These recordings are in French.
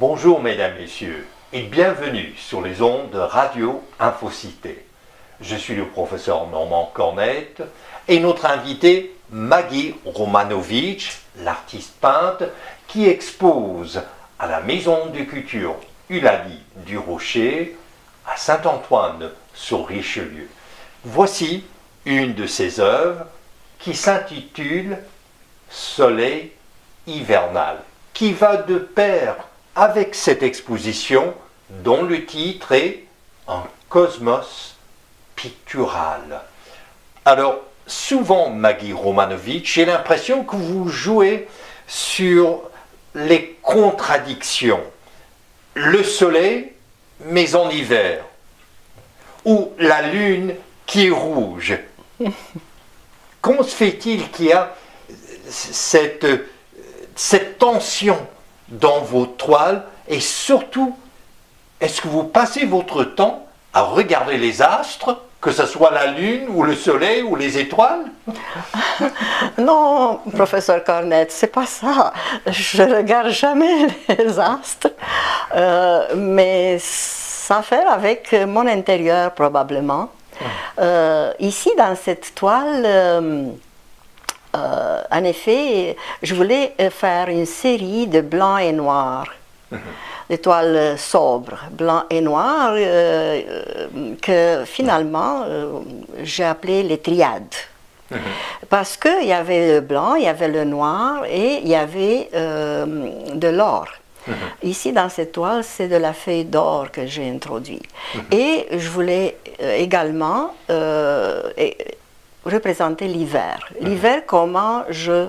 Bonjour mesdames, messieurs et bienvenue sur les ondes de Radio Infocité. Je suis le professeur Normand Cornette et notre invitée Maggie Romanovic, l'artiste peintre qui expose à la Maison de Culture Eulalie du Rocher à Saint-Antoine sur Richelieu. Voici une de ses œuvres qui s'intitule Soleil hivernal, qui va de pair avec cette exposition dont le titre est Un cosmos pictural. Alors, souvent, Maggie Romanovic, j'ai l'impression que vous jouez sur les contradictions. Le soleil, mais en hiver, ou la lune qui est rouge. Comment se fait-il qu'il y a cette tension dans vos toiles et surtout, est-ce que vous passez votre temps à regarder les astres, que ce soit la lune ou le soleil ou les étoiles? Non, professeur Cornette, c'est pas ça. Je regarde jamais les astres, mais ça a à faire avec mon intérieur probablement. Ici, dans cette toile, en effet, je voulais faire une série de blanc et noir, des toiles sobres, blanc et noir, que finalement j'ai appelé les triades. Parce qu'il y avait le blanc, il y avait le noir et il y avait de l'or. Ici, dans cette toile, c'est de la feuille d'or que j'ai introduit. Et je voulais également représenter l'hiver. L'hiver, comment je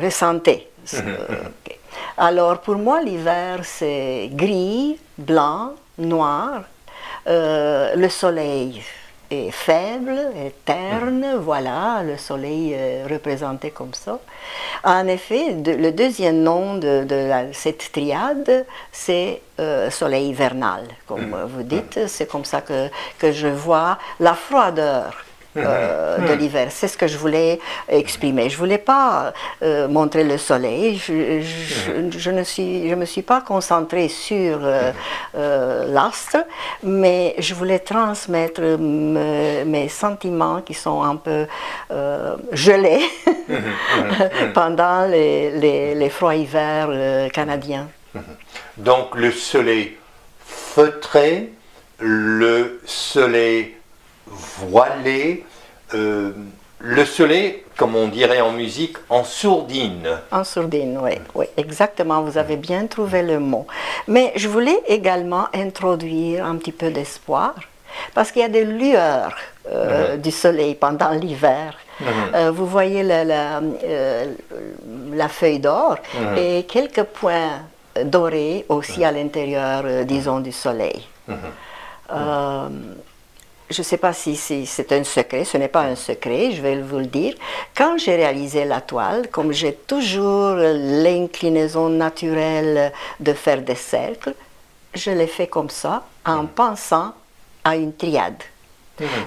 ressentais. Okay. Alors, pour moi, l'hiver, c'est gris, blanc, noir. Le soleil est faible, est terne, voilà, le soleil est représenté comme ça. En effet, le deuxième nom de cette triade, c'est soleil hivernal, comme vous dites. C'est comme ça que je vois la froideur de l'hiver. C'est ce que je voulais exprimer. Je ne voulais pas montrer le soleil. Je ne me suis pas concentrée sur l'astre, mais je voulais transmettre mes sentiments qui sont un peu gelés pendant les froids hivers canadiens. Donc le soleil feutré, le soleil voilé, le soleil, comme on dirait en musique, en sourdine. En sourdine, oui, oui, exactement, vous avez bien trouvé le mot. Mais je voulais également introduire un petit peu d'espoir, parce qu'il y a des lueurs du soleil pendant l'hiver. Vous voyez la feuille d'or et quelques points dorés aussi à l'intérieur, disons, du soleil. Je ne sais pas si c'est un secret, ce n'est pas un secret, je vais vous le dire. Quand j'ai réalisé la toile, comme j'ai toujours l'inclinaison naturelle de faire des cercles, je l'ai fait comme ça, en pensant à une triade.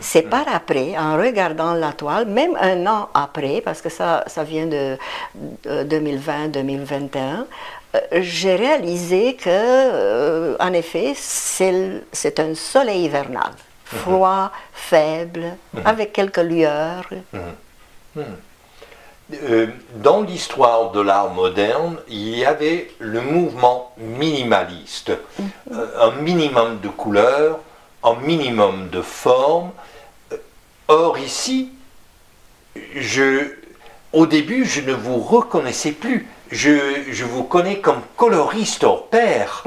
C'est par après, en regardant la toile, même un an après, parce que ça vient de 2020-2021, j'ai réalisé que, en effet, c'est un soleil hivernal. Froid, faible, avec quelques lueurs. Dans l'histoire de l'art moderne, il y avait le mouvement minimaliste. Un minimum de couleurs, un minimum de formes. Or ici, au début, je ne vous reconnaissais plus. Je vous connais comme coloriste hors pair.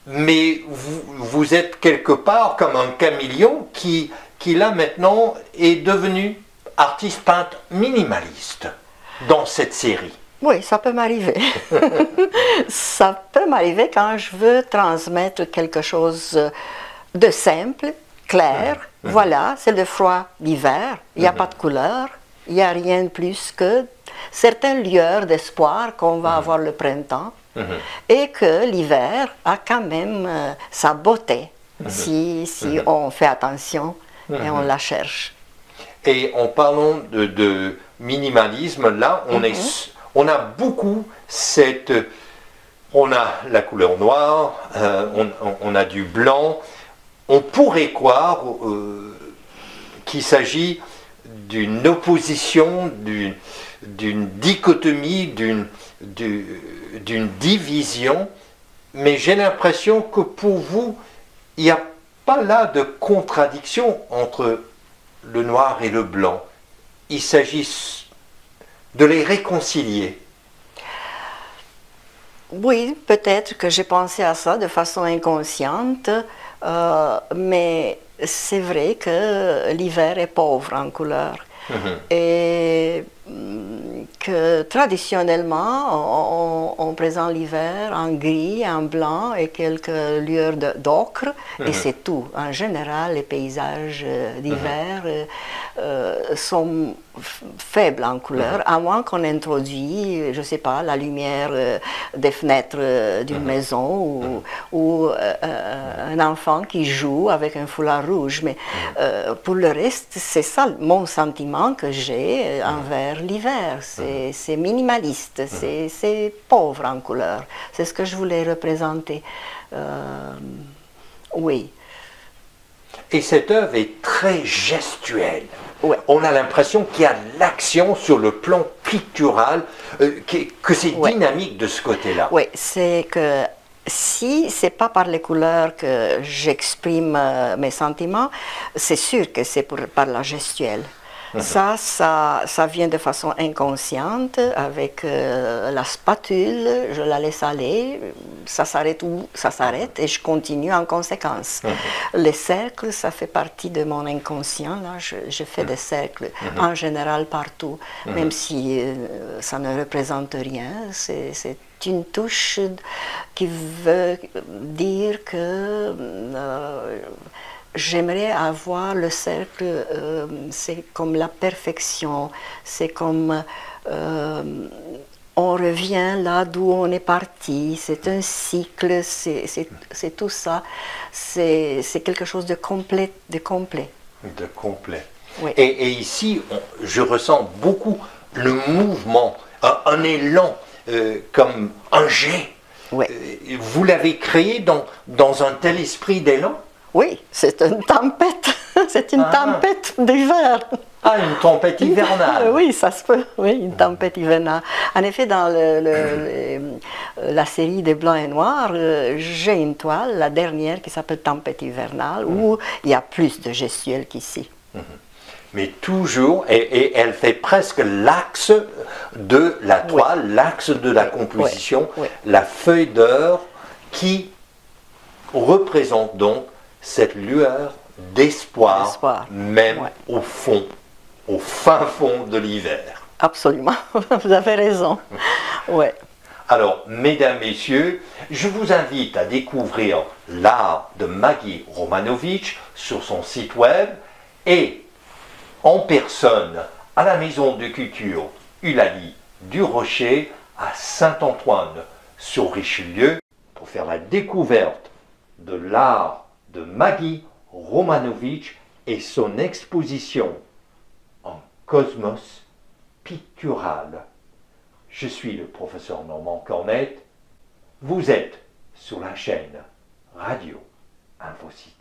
Mais vous êtes quelque part comme un caméléon qui là maintenant est devenu artiste peintre minimaliste dans cette série. Oui, ça peut m'arriver. Ça peut m'arriver quand je veux transmettre quelque chose de simple, clair. Voilà, c'est le froid d'hiver, il n'y a pas de couleur, il n'y a rien de plus que certaines lueurs d'espoir qu'on va avoir le printemps. Et que l'hiver a quand même sa beauté si on fait attention et on la cherche. Et en parlant de minimalisme, là, on a beaucoup cette On a la couleur noire, on a du blanc. On pourrait croire qu'il s'agit d'une opposition, d'une dichotomie, d'une division, mais j'ai l'impression que pour vous, il n'y a pas là de contradiction entre le noir et le blanc. Il s'agit de les réconcilier. Oui, peut-être que j'ai pensé à ça de façon inconsciente, mais c'est vrai que l'hiver est pauvre en couleurs. Et que traditionnellement, on présente l'hiver en gris, en blanc et quelques lueurs d'ocre, et c'est tout. En général, les paysages d'hiver sont faibles en couleur, à moins qu'on introduise, je ne sais pas, la lumière des fenêtres d'une maison ou un enfant qui joue avec un foulard rouge. Mais pour le reste, c'est ça mon sentiment que j'ai envers l'hiver. C'est minimaliste, c'est pauvre en couleur. C'est ce que je voulais représenter. Oui. Et cette œuvre est très gestuelle. Ouais. On a l'impression qu'il y a de l'action sur le plan pictural, que c'est dynamique de ce côté-là. Oui, c'est que si c'est pas par les couleurs que j'exprime mes sentiments, c'est sûr que c'est par la gestuelle. Ça vient de façon inconsciente avec la spatule, je la laisse aller, ça s'arrête où ça s'arrête et je continue en conséquence. Les cercles, ça fait partie de mon inconscient, là, je fais des cercles en général partout, même si ça ne représente rien, c'est une touche qui veut dire que j'aimerais avoir le cercle, c'est comme la perfection, c'est comme on revient là d'où on est parti, c'est un cycle, c'est tout ça, c'est quelque chose de complet. De complet. Oui. Et ici, je ressens beaucoup le mouvement, un élan, comme un jet. Oui. Vous l'avez créé dans un tel esprit d'élan? Oui, c'est une tempête, c'est une tempête d'hiver. Ah, une tempête hivernale. Oui, ça se peut, oui, une tempête hivernale. En effet, dans la série des Blancs et Noirs, j'ai une toile, la dernière, qui s'appelle Tempête hivernale, où il y a plus de gestuels qu'ici. Mais toujours, et elle fait presque l'axe de la toile, l'axe de la composition, la feuille d'or qui représente donc cette lueur d'espoir, même au fond, au fin fond de l'hiver. Absolument, vous avez raison. Ouais. Alors, mesdames, messieurs, je vous invite à découvrir l'art de Maggie Romanovich sur son site web et en personne à la Maison de Culture Eulalie du Rocher à Saint-Antoine-sur-Richelieu pour faire la découverte de l'art de Maggie Romanovich et son exposition en cosmos pictural. Je suis le professeur Normand Cornette. Vous êtes sur la chaîne Radio Infocité.